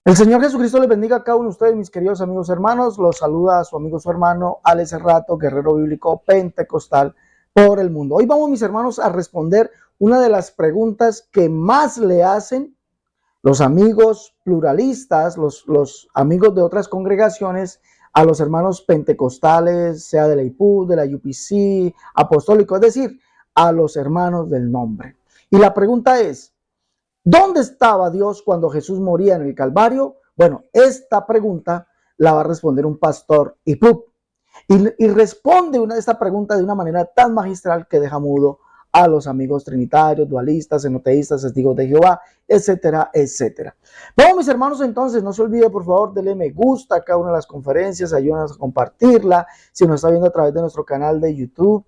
El Señor Jesucristo les bendiga a cada uno de ustedes, mis queridos amigos hermanos. Los saluda a su amigo, su hermano, Alex Cerrato, guerrero bíblico pentecostal por el mundo. Hoy vamos, mis hermanos, a responder una de las preguntas que más le hacen los amigos pluralistas, los amigos de otras congregaciones, a los hermanos pentecostales, sea de la IPU, de la UPC, apostólico, es decir, a los hermanos del nombre. Y la pregunta es, ¿dónde estaba Dios cuando Jesús moría en el Calvario? Bueno, esta pregunta la va a responder un pastor IPUP. Y responde esta pregunta de una manera tan magistral que deja mudo a los amigos trinitarios, dualistas, enoteístas, testigos de Jehová, etcétera, etcétera. Bueno, mis hermanos, entonces, no se olvide, por favor, denle me gusta a cada una de las conferencias, ayúdanos a compartirla. Si nos está viendo a través de nuestro canal de YouTube,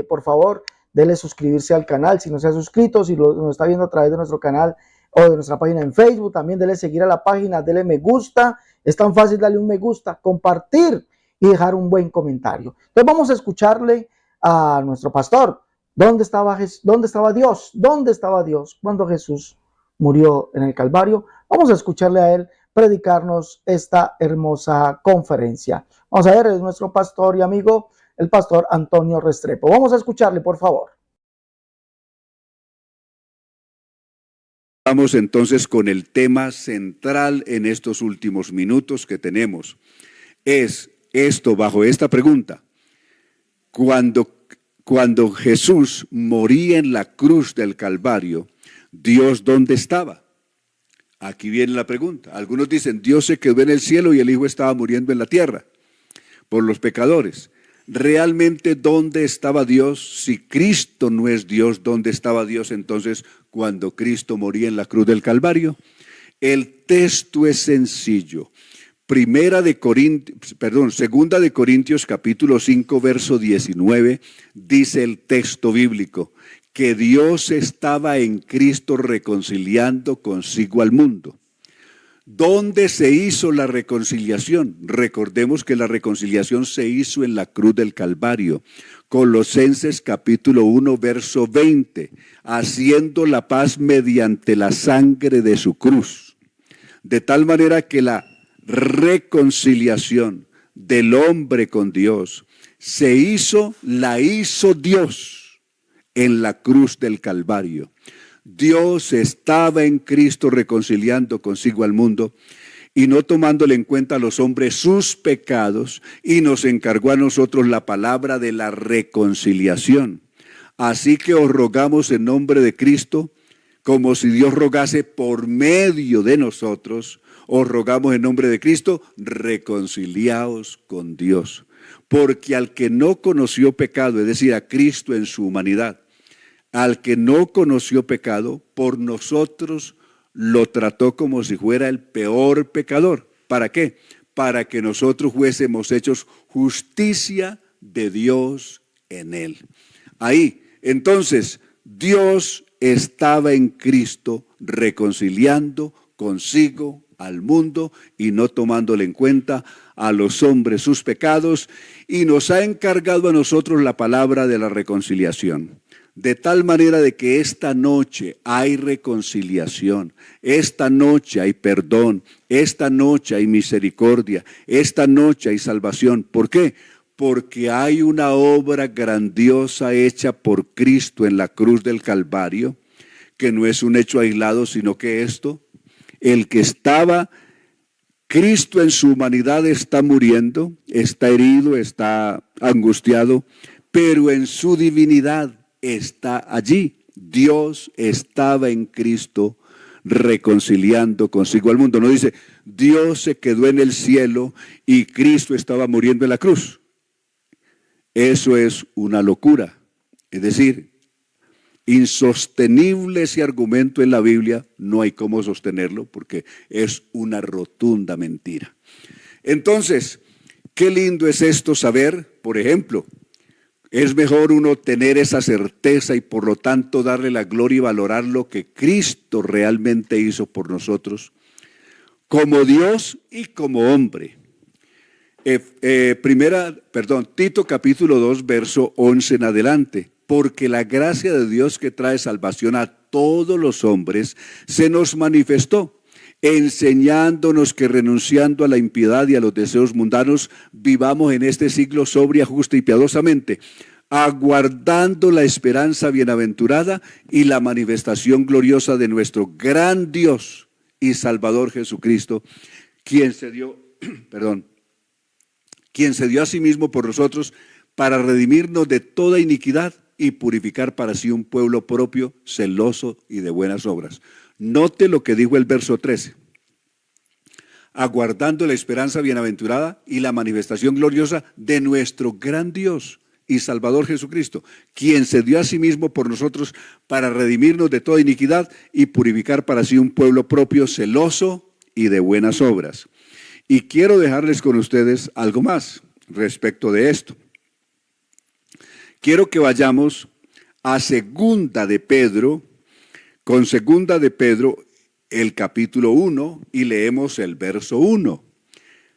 por favor, denle suscribirse al canal si no se ha suscrito. Si nos está viendo a través de nuestro canal o de nuestra página en Facebook, también denle seguir a la página, denle me gusta. Es tan fácil darle un me gusta, compartir y dejar un buen comentario. Entonces vamos a escucharle a nuestro pastor. ¿Dónde estaba Dios? ¿Dónde estaba Dios cuando Jesús murió en el Calvario? Vamos a escucharle a él predicarnos esta hermosa conferencia. Vamos a ver, es nuestro pastor y amigo, el pastor Antonio Restrepo. Vamos a escucharle, por favor. Vamos entonces con el tema central en estos últimos minutos que tenemos. Es esto bajo esta pregunta. Cuando Jesús moría en la cruz del Calvario, ¿Dios dónde estaba? Aquí viene la pregunta. Algunos dicen, Dios se quedó en el cielo y el Hijo estaba muriendo en la tierra por los pecadores. ¿Realmente dónde estaba Dios? Si Cristo no es Dios, ¿dónde estaba Dios entonces cuando Cristo moría en la cruz del Calvario? El texto es sencillo. Segunda de Corintios capítulo 5 verso 19 dice el texto bíblico que Dios estaba en Cristo reconciliando consigo al mundo. ¿Dónde se hizo la reconciliación? Recordemos que la reconciliación se hizo en la cruz del Calvario. Colosenses capítulo 1 verso 20, haciendo la paz mediante la sangre de su cruz. De tal manera que la reconciliación del hombre con Dios la hizo Dios en la cruz del Calvario. Dios estaba en Cristo reconciliando consigo al mundo y no tomándole en cuenta a los hombres sus pecados, y nos encargó a nosotros la palabra de la reconciliación. Así que os rogamos en nombre de Cristo, como si Dios rogase por medio de nosotros, os rogamos en nombre de Cristo, reconciliaos con Dios. Porque al que no conoció pecado, es decir, a Cristo en su humanidad, al que no conoció pecado, por nosotros lo trató como si fuera el peor pecador. ¿Para qué? Para que nosotros fuésemos hechos justicia de Dios en él. Ahí, entonces, Dios estaba en Cristo reconciliando consigo al mundo y no tomándole en cuenta a los hombres sus pecados, y nos ha encargado a nosotros la palabra de la reconciliación. De tal manera de que esta noche hay reconciliación, esta noche hay perdón, esta noche hay misericordia, esta noche hay salvación. ¿Por qué? Porque hay una obra grandiosa hecha por Cristo en la cruz del Calvario, que no es un hecho aislado, sino que el que estaba, Cristo en su humanidad está muriendo, está herido, está angustiado, pero en su divinidad está allí. Dios estaba en Cristo reconciliando consigo al mundo. No dice, Dios se quedó en el cielo y Cristo estaba muriendo en la cruz. Eso es una locura. Es decir, insostenible ese argumento en la Biblia, no hay cómo sostenerlo porque es una rotunda mentira. Entonces, qué lindo es esto saber, por ejemplo, es mejor uno tener esa certeza y por lo tanto darle la gloria y valorar lo que Cristo realmente hizo por nosotros, como Dios y como hombre. Tito capítulo 2, verso 11 en adelante. Porque la gracia de Dios que trae salvación a todos los hombres se nos manifestó, enseñándonos que renunciando a la impiedad y a los deseos mundanos, vivamos en este siglo sobria, justa y piadosamente, aguardando la esperanza bienaventurada y la manifestación gloriosa de nuestro gran Dios y Salvador Jesucristo, quien se dio a sí mismo por nosotros para redimirnos de toda iniquidad y purificar para sí un pueblo propio, celoso y de buenas obras. Note lo que dijo el verso 13. Aguardando la esperanza bienaventurada y la manifestación gloriosa de nuestro gran Dios y Salvador Jesucristo, quien se dio a sí mismo por nosotros para redimirnos de toda iniquidad y purificar para sí un pueblo propio, celoso y de buenas obras. Y quiero dejarles con ustedes algo más respecto de esto. Quiero que vayamos a Segunda de Pedro, con Segunda de Pedro, el capítulo 1, y leemos el verso 1.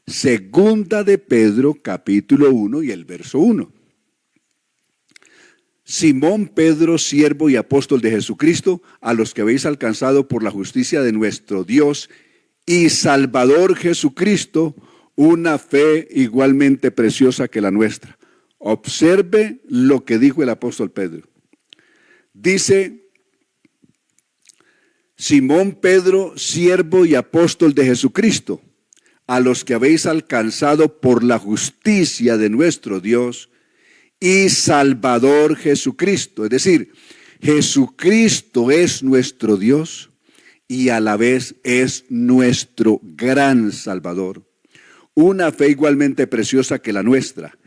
Segunda de Pedro, capítulo 1 y el verso 1. Simón Pedro, siervo y apóstol de Jesucristo, a los que habéis alcanzado por la justicia de nuestro Dios y Salvador Jesucristo, una fe igualmente preciosa que la nuestra. Observe lo que dijo el apóstol Pedro. Dice: Simón Pedro, siervo y apóstol de Jesucristo, a los que habéis alcanzado por la justicia de nuestro Dios y Salvador Jesucristo. Es decir, Jesucristo es nuestro Dios y a la vez es nuestro gran Salvador. Una fe igualmente preciosa que la nuestra.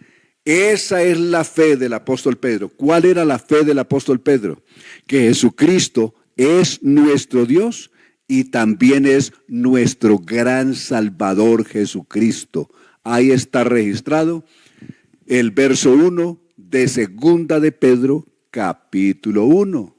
Esa es la fe del apóstol Pedro. ¿Cuál era la fe del apóstol Pedro? Que Jesucristo es nuestro Dios y también es nuestro gran Salvador Jesucristo. Ahí está registrado el verso 1 de Segunda de Pedro, capítulo 1.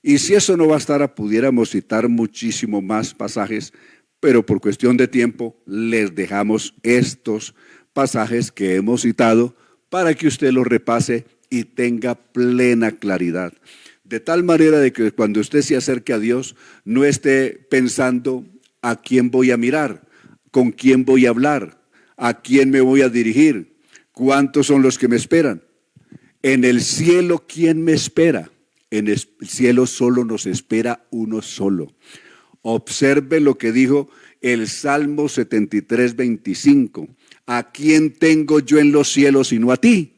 Y si eso no bastara, pudiéramos citar muchísimo más pasajes, pero por cuestión de tiempo les dejamos estos pasajes que hemos citado para que usted los repase y tenga plena claridad. De tal manera de que cuando usted se acerque a Dios, no esté pensando a quién voy a mirar, con quién voy a hablar, a quién me voy a dirigir, cuántos son los que me esperan. En el cielo, ¿quién me espera? En el cielo solo nos espera uno solo. Observe lo que dijo el Salmo 73, 25. ¿A quién tengo yo en los cielos sino a ti?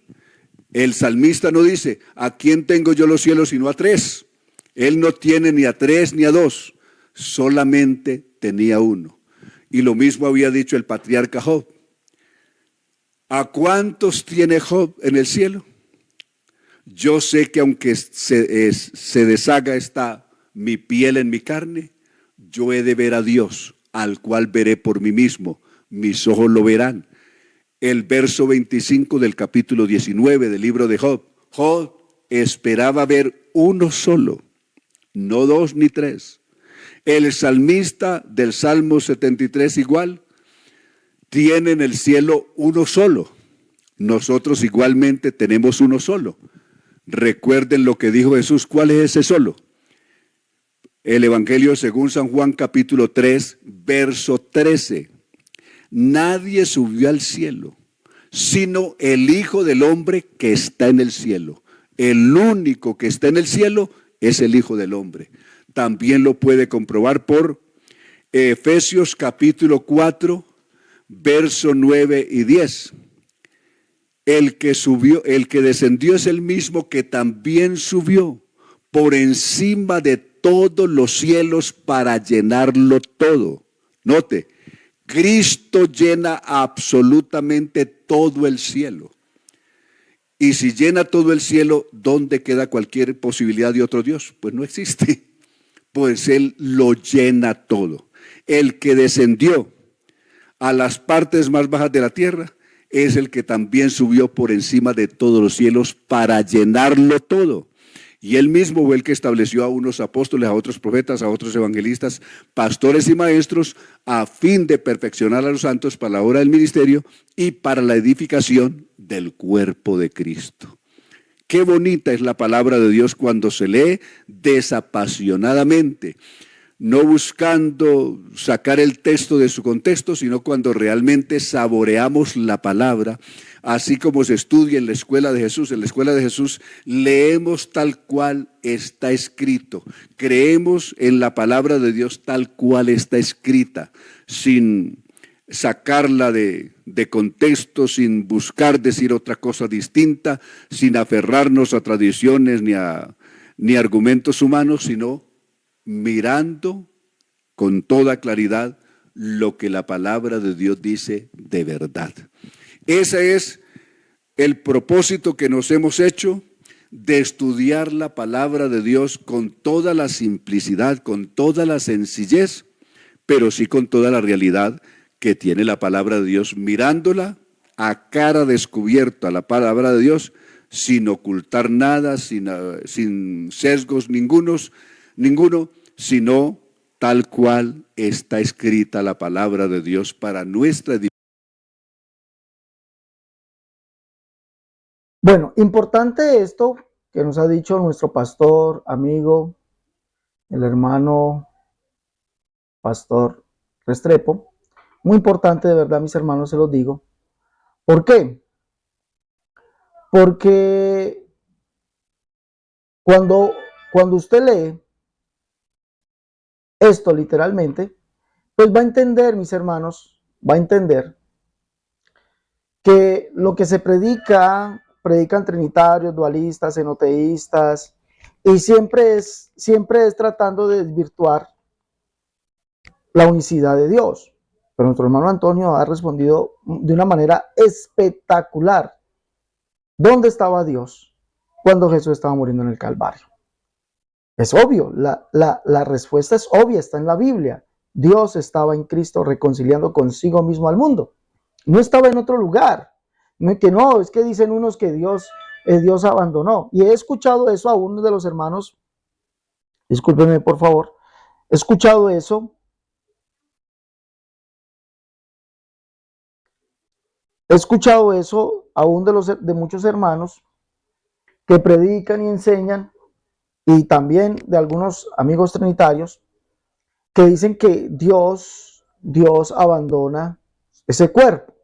El salmista no dice, ¿a quién tengo yo los cielos sino a tres? Él no tiene ni a tres ni a dos, solamente tenía uno. Y lo mismo había dicho el patriarca Job. ¿A cuántos tiene Job en el cielo? Yo sé que aunque se deshaga mi piel en mi carne, yo he de ver a Dios, al cual veré por mí mismo, mis ojos lo verán. El verso 25 del capítulo 19 del libro de Job. Job esperaba ver uno solo, no dos ni tres. El salmista del Salmo 73 igual, tiene en el cielo uno solo. Nosotros igualmente tenemos uno solo. Recuerden lo que dijo Jesús. ¿Cuál es ese solo? El Evangelio según San Juan capítulo 3, verso 13. Nadie subió al cielo, sino el Hijo del Hombre que está en el cielo. El único que está en el cielo es el Hijo del Hombre. También lo puede comprobar por Efesios capítulo 4, verso 9 y 10. El que descendió es el mismo que también subió por encima de todos los cielos para llenarlo todo. Note, Cristo llena absolutamente todo el cielo. Y si llena todo el cielo, ¿dónde queda cualquier posibilidad de otro Dios? Pues no existe. Pues Él lo llena todo. El que descendió a las partes más bajas de la tierra es el que también subió por encima de todos los cielos para llenarlo todo. Y Él mismo fue el que estableció a unos apóstoles, a otros profetas, a otros evangelistas, pastores y maestros, a fin de perfeccionar a los santos para la obra del ministerio y para la edificación del cuerpo de Cristo. Qué bonita es la palabra de Dios cuando se lee desapasionadamente. no buscando sacar el texto de su contexto, sino cuando realmente saboreamos la palabra, así como se estudia en la escuela de Jesús. En la escuela de Jesús leemos tal cual está escrito, creemos en la palabra de Dios tal cual está escrita, sin sacarla de contexto, sin buscar decir otra cosa distinta, sin aferrarnos a tradiciones ni argumentos humanos, sino mirando con toda claridad lo que la palabra de Dios dice de verdad. Ese es el propósito que nos hemos hecho, de estudiar la palabra de Dios con toda la simplicidad, con toda la sencillez, pero sí con toda la realidad que tiene la palabra de Dios, mirándola a cara descubierta, la palabra de Dios, sin ocultar nada, sin sesgos ninguno, sino tal cual está escrita la palabra de Dios para nuestra edificación. Bueno, importante esto que nos ha dicho nuestro pastor, amigo, el hermano pastor Restrepo. Muy importante, de verdad, mis hermanos, se los digo. ¿Por qué? Porque cuando usted lee esto literalmente, pues va a entender, mis hermanos, va a entender que lo que se predican trinitarios, dualistas, enoteístas, y siempre es tratando de desvirtuar la unicidad de Dios. Pero nuestro hermano Antonio ha respondido de una manera espectacular. ¿Dónde estaba Dios cuando Jesús estaba muriendo en el Calvario? Es obvio, la respuesta es obvia, está en la Biblia. Dios estaba en Cristo reconciliando consigo mismo al mundo. No estaba en otro lugar. No, es que dicen unos que Dios abandonó. Y he escuchado eso a uno de los hermanos, discúlpenme por favor, he escuchado eso. He escuchado eso aún de muchos hermanos que predican y enseñan, y también de algunos amigos trinitarios que dicen que Dios abandona ese cuerpo,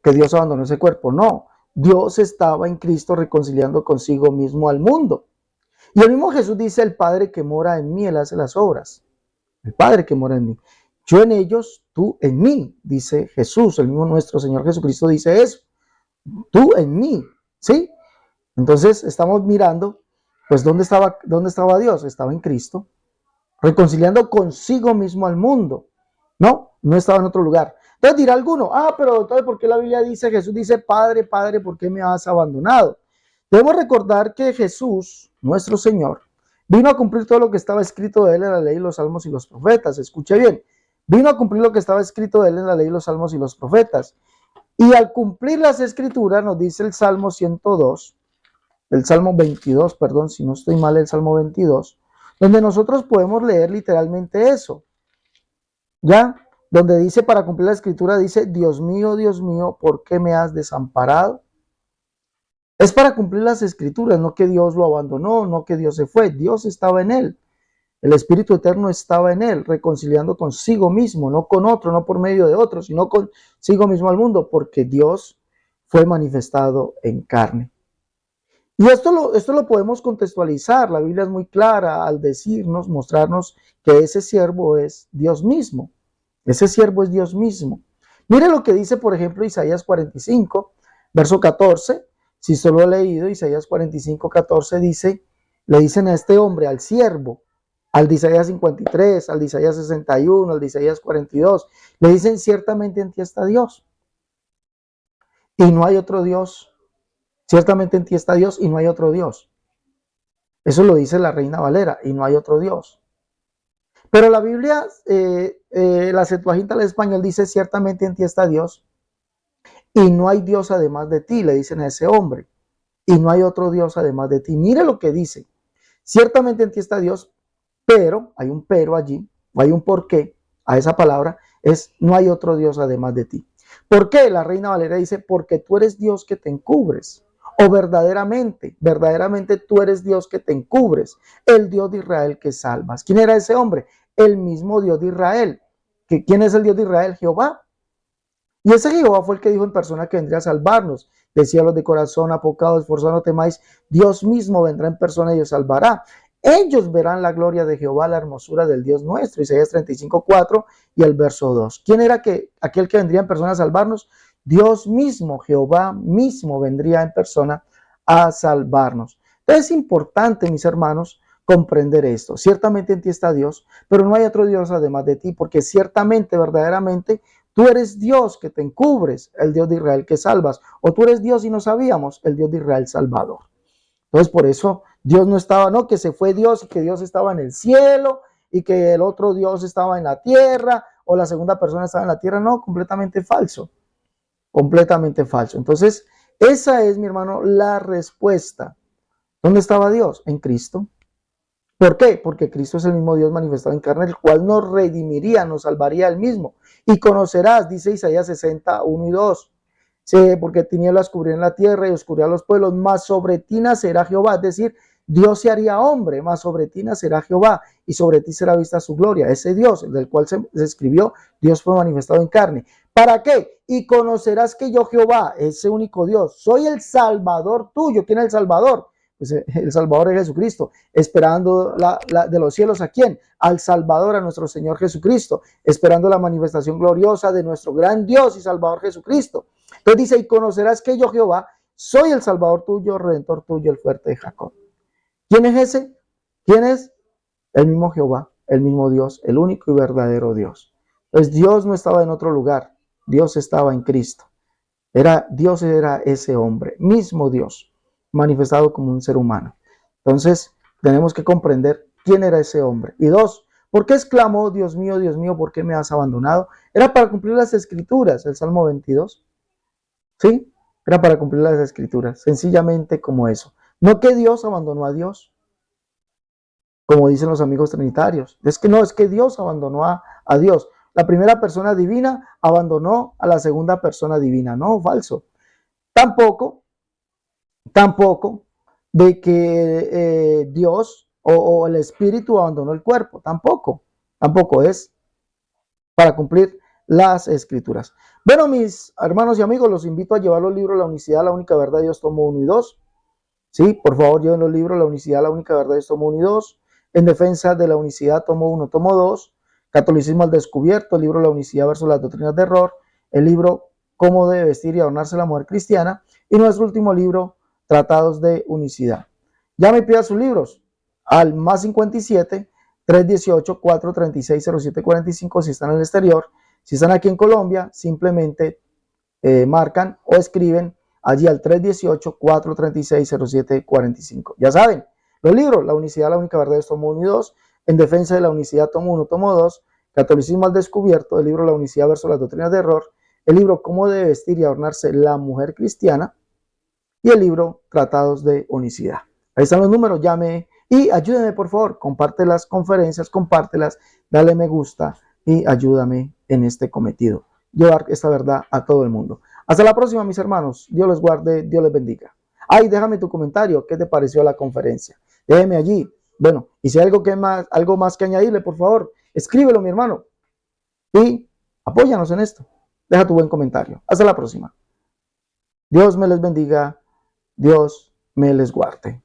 que Dios abandonó ese cuerpo. No, Dios estaba en Cristo reconciliando consigo mismo al mundo. Y el mismo Jesús dice: el Padre que mora en mí, Él hace las obras. El Padre que mora en mí. Yo en ellos, tú en mí, dice Jesús. El mismo nuestro Señor Jesucristo dice eso. Tú en mí, ¿sí? Entonces estamos mirando, pues, ¿dónde estaba Dios? Estaba en Cristo, reconciliando consigo mismo al mundo. No estaba en otro lugar. Entonces dirá alguno: pero entonces, ¿por qué la Biblia dice, Jesús dice, Padre, Padre, ¿por qué me has abandonado? Debemos recordar que Jesús, nuestro Señor, vino a cumplir todo lo que estaba escrito de Él en la ley, los salmos y los profetas. Escuche bien, vino a cumplir lo que estaba escrito de Él en la ley, los salmos y los profetas. Y al cumplir las escrituras, nos dice el Salmo 102, el Salmo 22, perdón, si no estoy mal, el Salmo 22, donde nosotros podemos leer literalmente eso, ¿ya? Donde dice, para cumplir la escritura, dice: Dios mío, ¿por qué me has desamparado? Es para cumplir las escrituras, no que Dios lo abandonó, no que Dios se fue. Dios estaba en él. El Espíritu Eterno estaba en él, reconciliando consigo mismo, no con otro, no por medio de otro, sino consigo mismo al mundo, porque Dios fue manifestado en carne. Y esto lo podemos contextualizar. La Biblia es muy clara al decirnos, mostrarnos que ese siervo es Dios mismo. Ese siervo es Dios mismo. Mire lo que dice, por ejemplo, Isaías 45, verso 14. Si solo he leído Isaías 45, 14, le dicen a este hombre, al siervo, al de Isaías 53, al de Isaías 61, al de Isaías 42, le dicen: ciertamente en ti está Dios y no hay otro Dios. Ciertamente en ti está Dios y no hay otro Dios. Eso lo dice la Reina Valera, y no hay otro Dios. Pero la Biblia, la Septuaginta del español dice: ciertamente en ti está Dios y no hay Dios además de ti, le dicen a ese hombre, y no hay otro Dios además de ti. Mire lo que dice: ciertamente en ti está Dios, pero, hay un pero allí, o hay un porqué a esa palabra, es: no hay otro Dios además de ti. ¿Por qué? La Reina Valera dice: porque tú eres Dios que te encubres. O verdaderamente tú eres Dios que te encubres, el Dios de Israel que salvas. ¿Quién era ese hombre? el mismo Dios de Israel. ¿Quién es el Dios de Israel? Jehová. Y ese Jehová fue el que dijo en persona que vendría a salvarnos. Decía los de corazón apocado, esforzado, no temáis, Dios mismo vendrá en persona y os salvará. Ellos verán la gloria de Jehová, la hermosura del Dios nuestro. Isaías 35:4 y el verso 2. ¿Quién era aquel que vendría en persona a salvarnos? Dios mismo, Jehová mismo vendría en persona a salvarnos. Entonces es importante, mis hermanos, comprender esto. Ciertamente en ti está Dios, pero no hay otro Dios además de ti, porque ciertamente, verdaderamente, tú eres Dios que te encubres, el Dios de Israel que salvas, o tú eres Dios y no sabíamos, el Dios de Israel salvador. Entonces, por eso Dios no estaba, no que se fue Dios y que Dios estaba en el cielo y que el otro Dios estaba en la tierra o la segunda persona estaba en la tierra. No, completamente falso. Completamente falso. Entonces, esa es, mi hermano, la respuesta. ¿Dónde estaba Dios? En Cristo. ¿Por qué? Porque Cristo es el mismo Dios manifestado en carne, el cual nos redimiría, nos salvaría él mismo. Y conocerás, dice Isaías 60:1 y 2. Sí, porque tinieblas cubrirán la tierra y oscuridad los pueblos, mas sobre ti nacerá Jehová. Es decir, Dios se haría hombre, mas sobre ti nacerá Jehová y sobre ti será vista su gloria. Ese Dios, del cual se escribió, Dios fue manifestado en carne. ¿Para qué? Y conocerás que yo Jehová, ese único Dios, soy el Salvador tuyo. ¿Quién es el Salvador? Pues el Salvador es Jesucristo, esperando de los cielos ¿a quién? Al Salvador, a nuestro Señor Jesucristo, esperando la manifestación gloriosa de nuestro gran Dios y Salvador Jesucristo. Entonces dice, y conocerás que yo Jehová, soy el Salvador tuyo, Redentor tuyo, el fuerte de Jacob. ¿Quién es ese? ¿Quién es? El mismo Jehová, el mismo Dios, el único y verdadero Dios. Entonces Dios no estaba en otro lugar, Dios estaba en Cristo. Dios era ese hombre, mismo Dios, manifestado como un ser humano. Entonces, tenemos que comprender quién era ese hombre. Y dos, ¿por qué exclamó, Dios mío, ¿por qué me has abandonado? Era para cumplir las escrituras, el Salmo 22. ¿Sí? Era para cumplir las escrituras, sencillamente como eso. No que Dios abandonó a Dios, como dicen los amigos trinitarios. Es que Dios abandonó a Dios. La primera persona divina abandonó a la segunda persona divina. No, falso. Tampoco de que Dios o el Espíritu abandonó el cuerpo. Tampoco es para cumplir las escrituras. Bueno, mis hermanos y amigos, los invito a llevar los libros La Unicidad, la Única Verdad, Dios tomo 1 y 2. Sí, por favor, lleven los libros La Unicidad, la Única Verdad, Dios tomo 1 y 2. En defensa de la unicidad, tomo 1, tomo 2. Catolicismo al descubierto, el libro La Unicidad versus las doctrinas de error. El libro Cómo debe vestir y adornarse la mujer cristiana. Y nuestro último libro, Tratados de Unicidad. Ya me pida sus libros al más 57 318 436 0745 si están en el exterior. Si están aquí en Colombia, simplemente marcan o escriben allí al 318 436 0745. Ya saben, los libros, La Unicidad, la Única Verdad, tomo 1 y 2. En defensa de la unicidad, tomo 1, tomo 2. Catolicismo al descubierto, el libro La Unicidad versus las doctrinas de error. El libro Cómo debe vestir y adornarse la mujer cristiana. Y el libro Tratados de Unicidad. Ahí están los números, llame y ayúdame por favor, comparte las conferencias, compártelas, dale me gusta y ayúdame en este cometido, llevar esta verdad a todo el mundo. Hasta la próxima, mis hermanos, Dios les guarde, Dios les bendiga. Ay, déjame tu comentario, ¿qué te pareció la conferencia? Déjeme allí, bueno, y si hay algo más que añadirle, por favor, escríbelo, mi hermano, y apóyanos en esto, deja tu buen comentario. Hasta la próxima. Dios me les bendiga. Dios me les guarde.